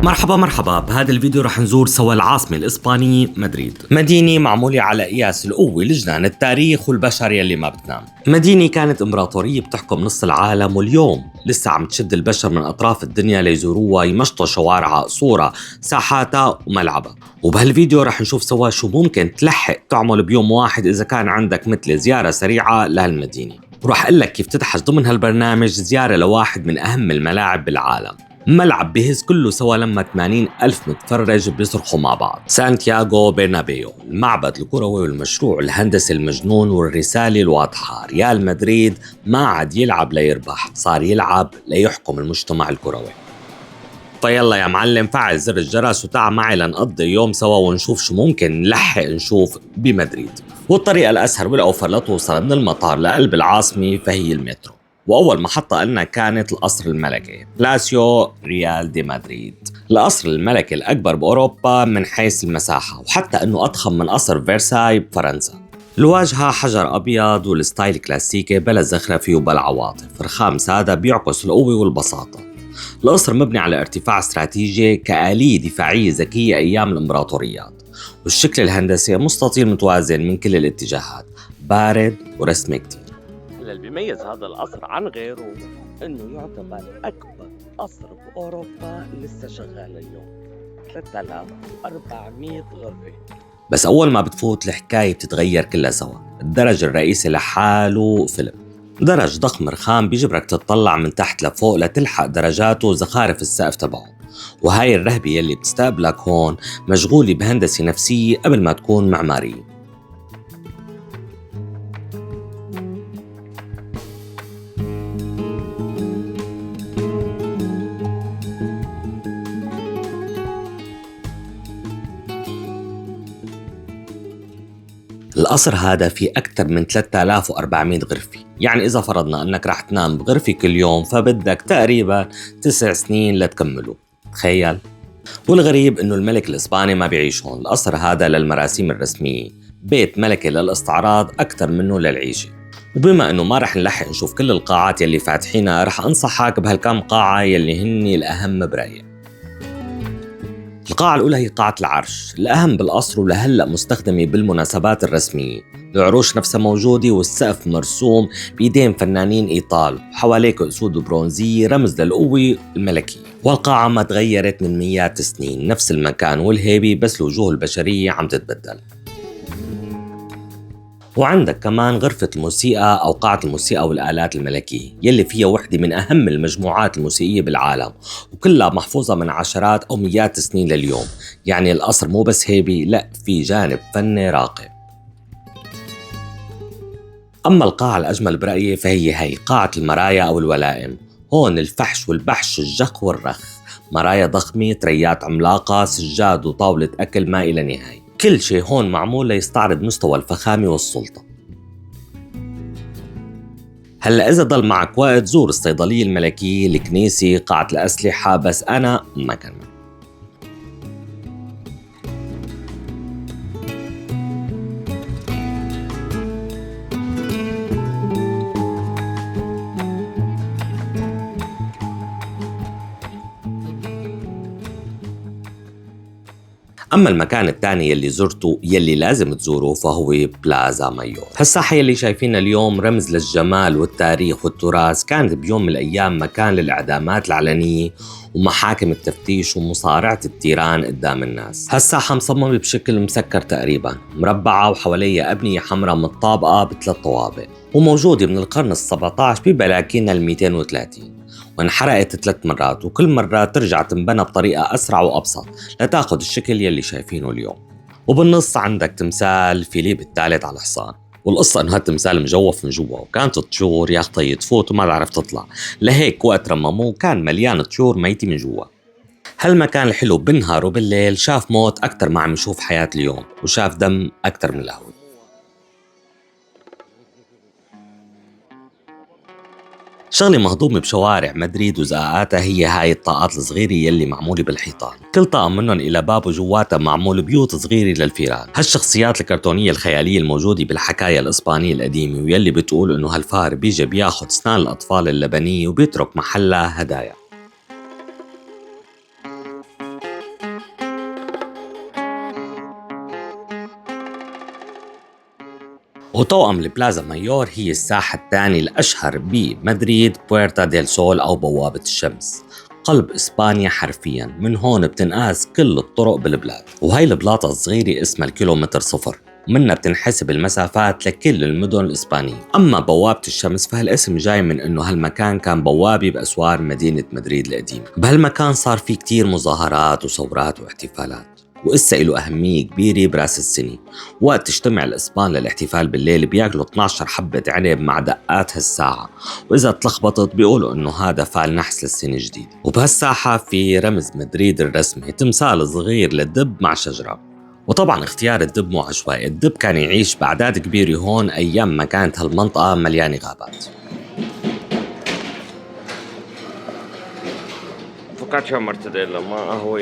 مرحبا مرحبا. بهذا الفيديو رح نزور سوا العاصمة الإسبانية مدريد، مدينة معمولة على قياس القوة لجنان التاريخ والبشر يلي ما بتنام. مدينة كانت إمبراطورية بتحكم نص العالم، واليوم لسه عم تشد البشر من أطراف الدنيا ليزوروها، يمشطوا شوارعها، قصورها، ساحاتها وملعبها. وبهالفيديو رح نشوف سوا شو ممكن تلحق تعمل بيوم واحد إذا كان عندك مثل زيارة سريعة لهالمدينة، وراح أقول لك كيف تدحش ضمن هالبرنامج زيارة لواحد من أهم الملاعب بالعالم، ملعب بهز كله سوا لما 80 ألف متفرج بيصرخوا مع بعض. سانتياغو برنابيو، المعبد الكروي والمشروع الهندسي المجنون والرسالة الواضحة: ريال مدريد ما عاد يلعب ليربح، صار يلعب ليحكم المجتمع الكروي. فيلا يا معلم، فعل زر الجرس وتعال معي لنقضي يوم سوا ونشوف شو ممكن نلحق نشوف بمدريد. والطريقة الأسهل والأوفر لتوصل من المطار لقلب العاصمة فهي المترو، وأول محطة لنا كانت القصر الملكي بلاسيو ريال دي مدريد، القصر الملكي الأكبر بأوروبا من حيث المساحة، وحتى أنه أضخم من قصر فرساي بفرنسا. الواجهة حجر أبيض والستايل كلاسيكي بلا زخرفة وبلا عواطف، رخام سادة بيعكس القوة والبساطة. القصر مبني على ارتفاع استراتيجي كآلية دفاعية ذكية أيام الإمبراطوريات، والشكل الهندسي مستطيل متوازن من كل الاتجاهات، بارد ورسمي كتير. اللي بيميز هذا القصر عن غيره انه يعتبر اكبر قصر باوروبا لسه شغال اليوم، 3400 غرفة. بس اول ما بتفوت الحكاية بتتغير كلها سوا. الدرج الرئيسي لحاله فيلم، درج ضخم رخام بيجبرك تتطلع من تحت لفوق لتلحق درجاته وزخارف السقف تبعه، وهاي الرهبة يلي بتستقبلك هون مشغولة بهندسة نفسية قبل ما تكون معمارية. القصر هذا فيه أكثر من 3400 غرفة، يعني إذا فرضنا أنك رح تنام بغرفة كل يوم فبدك تقريبا 9 سنين لتكمله، تخيل. والغريب أنه الملك الإسباني ما بيعيش هون، القصر هذا للمراسيم الرسمية، بيت ملكي للاستعراض أكثر منه للعيشة. وبما أنه ما رح نلحق نشوف كل القاعات يلي فاتحينها، رح أنصحك بهالكام قاعة يلي هني الأهم برأيي. القاعة الأولى هي قاعة العرش، الأهم بالقصر ولهلأ مستخدمة بالمناسبات الرسمية. العروش نفسها موجودة والسقف مرسوم بيدين فنانين إيطال، وحواليك أسود برونزية رمز للقوة الملكية. والقاعة ما تغيرت من مئات السنين، نفس المكان والهيبة، بس الوجوه البشرية عم تتبدل. وعندك كمان غرفة الموسيقى أو قاعة الموسيقى والآلات الملكية، يلي فيها وحدة من أهم المجموعات الموسيقية بالعالم، وكلها محفوظة من عشرات أو مئات السنين لليوم. يعني القصر مو بس هيبي، لا، في جانب فني راقي. أما القاعة الأجمل برأيي فهي هي قاعة المرايا أو الولائم. هون الفحش والبحش، الجخ والرخ، مرايا ضخمة، تريات عملاقة، سجاد وطاولة أكل ما إلى نهاية. كل شيء هون معمول ليستعرض مستوى الفخامة والسلطة. هلأ إذا ضل معك وقت زور الصيدلية الملكية، الكنيسة، قاعة الأسلحة، بس أنا ما كان. أما المكان الثاني يلي زرته يلي لازم تزوره فهو بلازا مايور. هالساحة يلي شايفينها اليوم رمز للجمال والتاريخ والتراث، كانت بيوم من الأيام مكان للإعدامات العلنية ومحاكم التفتيش ومصارعة التيران قدام الناس. هالساحة مصممة بشكل مسكر تقريبا، مربعة وحواليها أبنية حمراء متطابقة بثلاث طوابق، وموجودة من القرن ال17 ببلاكين ال230، وانحرقت 3 مرات، وكل مرة ترجع تنبنى بطريقة أسرع وأبسط لتاخد الشكل يلي شايفينه اليوم. وبالنص عندك تمثال فيليب الثالث على الحصان، والقصة انه هالتمثال مجوف من جوا، وكانت الطيور يا اخطي تفوت وما تعرف تطلع، لهيك وقت رمموه كان مليان طيور ميتة من جوا. هالمكان الحلو بالنهار وبالليل شاف موت أكتر ما عم يشوف حياة اليوم، وشاف دم أكتر من القهوة. شغلة مهضومة بشوارع مدريد وزقاقاتها هي هاي الطاقات الصغيرة يلي معمولة بالحيطان، كل طاقم منهم إلى باب وجواتها معمول بيوت صغيرة للفيران. هالشخصيات الكرتونية الخيالية الموجودة بالحكاية الإسبانية القديمة، ويلي بتقول إنه هالفار بيجي بياخد سنان الأطفال اللبنية وبيترك محلها هدايا. وتوأم البلازا مايور هي الساحة الثانية الأشهر بمدريد، بويرتا ديل سول أو بوابة الشمس، قلب إسبانيا حرفياً. من هون بتنقاس كل الطرق بالبلاد، وهي البلاطة الصغيرة اسمها الكيلومتر صفر، ومنها بتنحسب المسافات لكل المدن الإسبانية. أما بوابة الشمس فهالاسم جاي من إنه هالمكان كان بوابة بأسوار مدينة مدريد القديمة. بهالمكان صار في كتير مظاهرات وثورات واحتفالات، وإسا له أهمية كبيرة براس السنة. وقت تجتمع الإسبان للاحتفال بالليل بياكلوا 12 حبة عنب مع دقات هالساعة، وإذا تلخبطت بيقولوا إنه هذا فال نحس للسنة الجديدة. وبهالساحة في رمز مدريد الرسمي، تمثال صغير للدب مع شجرة. وطبعا اختيار الدب مو عشوائي، الدب كان يعيش بأعداد كبيرة هون أيام ما كانت هالمنطقة مليانة غابات. فوكاتشا مرتديلا ما هو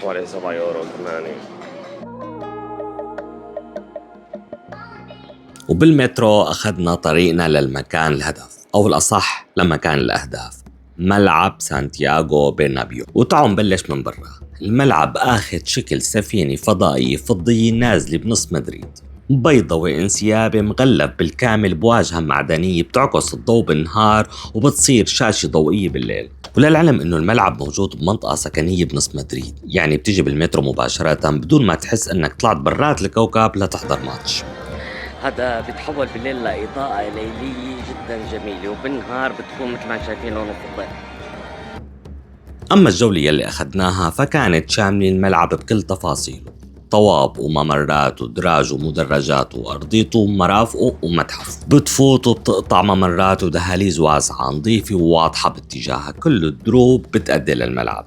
حوالي 7 يورو 8. وبالمترو أخذنا طريقنا للمكان الهدف، أو الأصح لمكان الأهداف، ملعب سانتياغو برنابيو. وتعالوا نبلش من برا. الملعب آخذ شكل سفينة فضائية فضية نازلة بنص مدريد، بيضاوي انسيابي مغلف بالكامل بواجهة معدنية بتعكس الضوء بالنهار وبتصير شاشة ضوئية بالليل. وللعلم انه الملعب موجود بمنطقة سكنية بنص مدريد، يعني بتيجي بالمترو مباشرة بدون ما تحس انك طلعت برات الكوكب لتحضر ماتش. هذا بيتحول بالليل لإضاءة ليلية جدا جميلة، وبالنهار بتكون مثل ما شايفين لونه فضي. أما الجولة يلي أخذناها فكانت شاملة الملعب بكل تفاصيله، طواب وممرات ودراج ومدرجات وأرضيته ومرافقه ومتحف. بتفوت وبتقطع ممرات ودهاليز واسعة نظيفة وواضحة باتجاهها، كل الدروب بتأدي للملعب.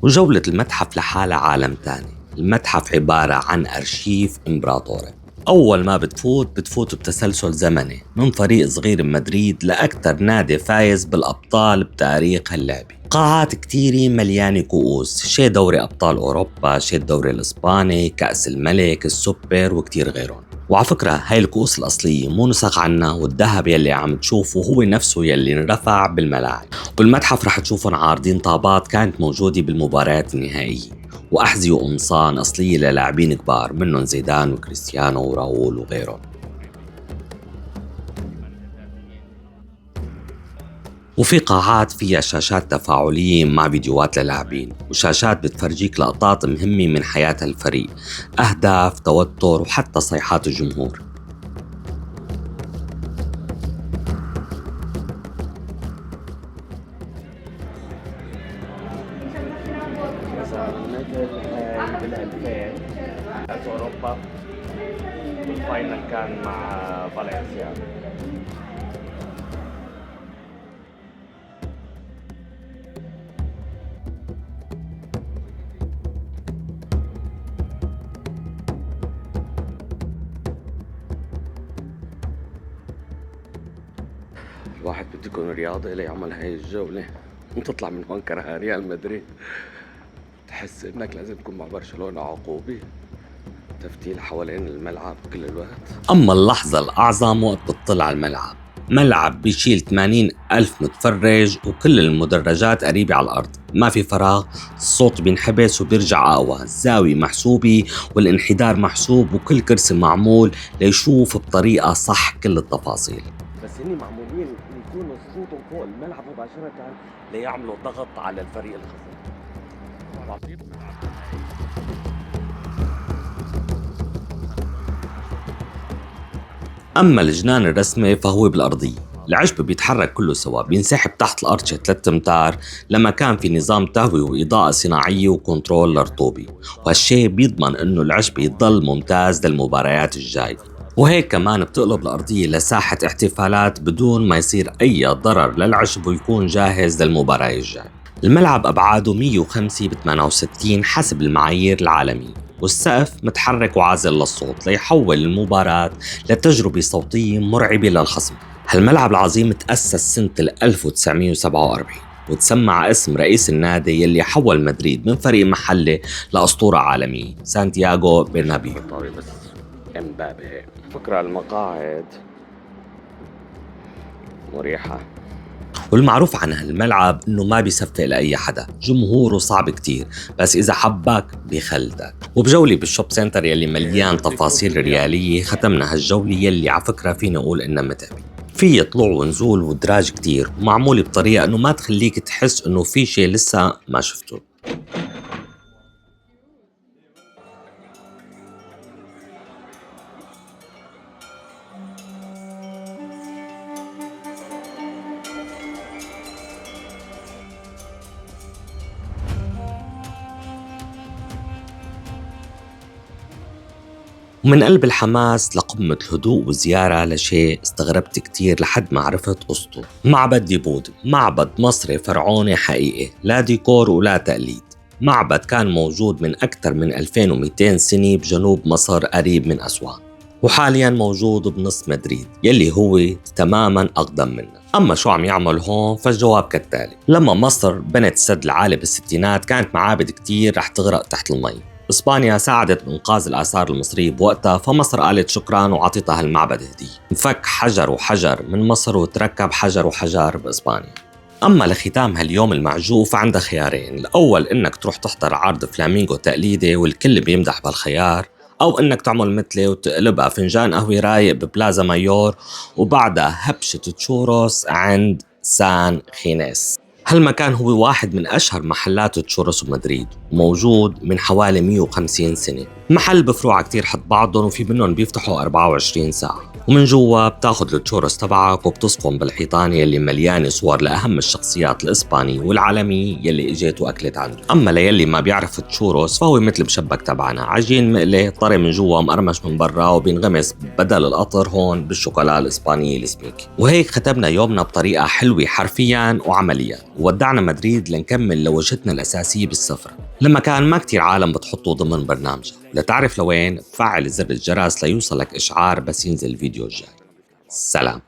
وجولة المتحف لحالها عالم تاني. المتحف عبارة عن أرشيف إمبراطوري. أول ما بتفوت بتسلسل زمني من فريق صغير بمدريد لأكثر نادي فايز بالأبطال بتاريخ هاللعبة. قاعات كتيرة مليانة كؤوس، شي دوري أبطال أوروبا، شي الدوري الإسباني، كأس الملك، السوبر وكتير غيرهم. وعلى فكرة هاي الكؤوس الأصلية مو نسخ عنها، والذهب يلي عم تشوفه هو نفسه يلي انرفع بالملاعب. بالمتحف رح تشوفون عارضين طابات كانت موجودة بالمباريات النهائية، وأحذية وقمصان أصلية للاعبين كبار منهم زيدان وكريستيانو وراؤول وغيرهم. وفي قاعات فيها شاشات تفاعلية مع فيديوهات للاعبين، وشاشات بتفرجيك لقطات مهمة من حياة الفريق، أهداف، توتر، وحتى صيحات الجمهور. كأس أوروبا والفاينل كان مع فالنسيا. الواحد بده يكون رياضي ليعمل هاي الجولة وتطلع من هون كرهان ريال مدريد، تحس انك لازم تكون مع برشلونة عقوبة تفتيل حوالين الملعب كل الوقت. أما اللحظة الأعظم وقت بتطلع على الملعب. ملعب بيشيل 80 ألف متفرج وكل المدرجات قريبة على الأرض، ما في فراغ، الصوت بينحبس وبيرجع أقوى، الزاوية محسوبة والانحدار محسوب، وكل كرسي معمول ليشوف بطريقة صح كل التفاصيل. بس هني معمولين يكونوا صوتهم فوق الملعب مباشرة ليعملوا ضغط على الفريق الخصم. أما الجنان الرسمي فهو بالأرضية، العشب بيتحرك كله سوا، بينسحب تحت الأرض 3 أمتار لما كان في نظام تهوية وإضاءة صناعية وكنترول لرطوبة، وهالشي بيضمن إنه العشب يضل ممتاز للمباريات الجاي. وهيك كمان بتقلب الأرضية لساحة احتفالات بدون ما يصير أي ضرر للعشب ويكون جاهز للمباراة الجاي. الملعب أبعاده 105 ب 68 حسب المعايير العالمية، والسقف متحرك وعازل للصوت ليحول المباراة لتجربة صوتية مرعبة للخصم. هالملعب العظيم تأسس سنة 1947 وتسمع اسم رئيس النادي يلي حول مدريد من فريق محلي لأسطورة عالمية، سانتياغو برنابيو. بس امبابي هيك فكرة المقاعد مريحة. والمعروف عن هالملعب انه ما بيصفق لاي حدا، جمهوره صعب كتير، بس اذا حبك بيخلدك. وبجولة بالشوب سنتر يلي مليان تفاصيل ريالية ختمنا هالجولة يلي على فكرة فينا نقول انها متعبة. في طلوع ونزول ودراج كتير، ومعمولة بطريقة انه ما تخليك تحس انه في شيء لسه ما شفته. ومن قلب الحماس لقمة الهدوء وزيارة لشيء استغربت كتير لحد ما عرفت قصته. معبد ديبود، معبد مصري فرعوني حقيقي، لا ديكور ولا تقليد. معبد كان موجود من أكثر من 2200 سنة بجنوب مصر قريب من أسوان، وحاليا موجود بنص مدريد يلي هو تماما أقدم منه. أما شو عم يعمل هون؟ فالجواب كالتالي: لما مصر بنت السد العالي بالستينات كانت معابد كتير رح تغرق تحت المي. إسبانيا ساعدت بإنقاذ الآثار المصرية بوقتها، فمصر قالت شكراً وعطيتها هالمعبد هدية. انفك حجر وحجر من مصر وتركب حجر وحجر بإسبانيا. أما لختام هاليوم المعجوف فعندها خيارين: الأول إنك تروح تحضر عرض فلامينغو تقليدي والكل بيمدح بالخيار، أو إنك تعمل مثلي وتقلبها فنجان قهوة رايق ببلازا مايور وبعدها هبشة تشوروس عند سان خينيس. هالمكان هو واحد من أشهر محلات التشورس بمدريد، وموجود من حوالي 150 سنة. محل بفروع كتير حد بعضهم، وفي منهم بيفتحوا 24 ساعة. ومن جوا بتاخد التشورس تبعك وبتصفن بالحيطان يلي مليانة صور لأهم الشخصيات الإسبانية والعالمية يلي إجت وأكلت عنده. أما ليلي ما بيعرف التشورس فهو مثل مشبك تبعنا، عجين مقلي طري من جوا مقرمش من برا، وبينغمس بدل القطر هون بالشوكولا الإسبانية السميكي. وهيك ختمنا يومنا بطريقة حلوة حرفيا وعمليا، وودعنا مدريد لنكمل لوجهتنا الأساسية بالسفرة، لما كان ما كتير عالم بتحطه ضمن برنامجها. لتعرف لوين؟ فعل زر الجرس ليوصلك إشعار بس ينزل الفيديو الجاي. سلام.